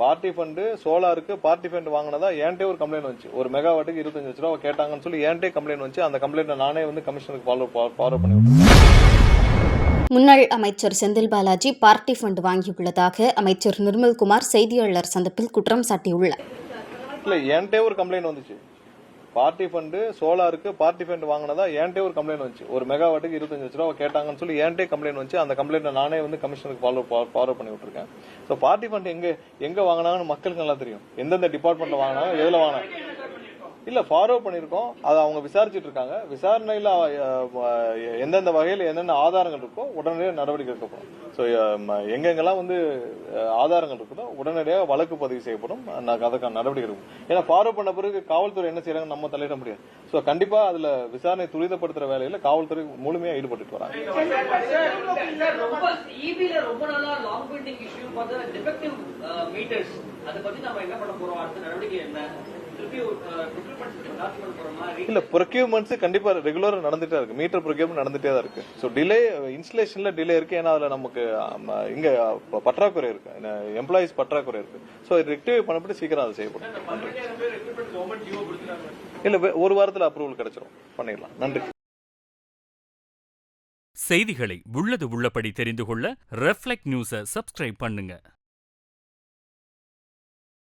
Party fund சோலாருக்கு party fund வாங்கினதா என்கிட்ட ஒரு complaint வந்துச்சு. ஒரு மெகாவாட்டுக்கு 25 லட்ச ரூபா கேட்டாங்கன்னு சொல்லி என்கிட்ட கம்ப்ளைண்ட் வந்துச்சு. அந்த கம்ப்ளைண்ட் நானே கமிஷனுக்கு ஃபார்வர்ட் பண்ணி விட்டுருக்கேன். முன்னாள் அமைச்சர் செந்தில் பாலாஜி பார்ட்டி ஃபண்ட் வாங்கியுள்ளதாக அமைச்சர் நிர்மல்குமார் செய்தியாளர் சந்திப்பில் குற்றம் சாட்டியுள்ளார். இல்ல, என்கிட்ட ஒரு கம்ப்ளைண்ட் வந்துச்சு. பார்ட்டி ஃபண்டு சோலாருக்கு பார்ட்டி ஃபண்ட் வாங்கினதா என்கிட்ட ஒரு கம்ப்ளைண்ட் வந்துச்சு. ஒரு மெகாவாட்டுக்கு 25 லட்ச ரூபா கேட்டாங்கன்னு சொல்லி என்கிட்ட கம்ப்ளைண்ட் வந்துச்சு. அந்த கம்ப்ளைண்ட் நானே கமிஷனுக்கு ஃபார்வர்ட் பண்ணி விட்டுருக்கேன். ஸோ பார்ட்டி ஃபண்ட் எங்க வாங்கினாங்கன்னு மக்களுக்கு நல்லா தெரியும். எந்தெந்த டிபார்ட்மெண்ட்ல வாங்கினாங்க, எதுல வாங்கினாங்க இல்ல ஃபார்வர்ட் பண்ணிருக்கோம். அதை அவங்க விசாரிச்சுட்டு இருக்காங்க. விசாரணையில எந்தெந்த வகையில் என்னென்ன ஆதாரங்கள் இருக்கோ உடனடியாக நடவடிக்கை எடுக்கப்படும். ஸோ எங்கெங்கெல்லாம் ஆதாரங்கள் இருக்குதோ உடனடியாக வழக்கு பதிவு செய்யப்படும். அதுக்கான நடவடிக்கை எடுக்கும். ஏன்னா ஃபார்வர்ட் பண்ண பிறகு காவல்துறை என்ன செய்யறாங்க நம்ம தலையிட முடியாது. ஸோ கண்டிப்பா அதுல விசாரணை துரிதப்படுத்துற வேலையில காவல்துறை முழுமையா ஈடுபட்டு வராங்க. இல்ல, ப்ரொக்யூர்மெண்ட்ஸ் கண்டிப்பா ரெகுலரா நடந்துட்டே இருக்கு. மீட்டர் ப்ரொக்யூர்மெண்ட் நடந்துட்டே தான் இருக்கு. ஸோ டிலே இன்ஸ்டலேஷன்ல டிலே இருக்கு. ஏன்னா அதுல நமக்கு இங்க பற்றாக்குறை இருக்கு, எம்ப்ளாயிஸ் பற்றாக்குறை இருக்கு. ஸோ ரெக்டிஃபை பண்ணப்பட்டு சீக்கிரம் அது செய்யப்படும். இல்ல, ஒரு வாரத்தில் அப்ரூவல் கிடைச்சிரும், பண்ணிடலாம். நன்றி. செய்திகளை உள்ளது உள்ளபடி தெரிந்து கொள்ள ரெஃப்ளெக்ட் நியூஸை சப்ஸ்கிரைப் பண்ணுங்க.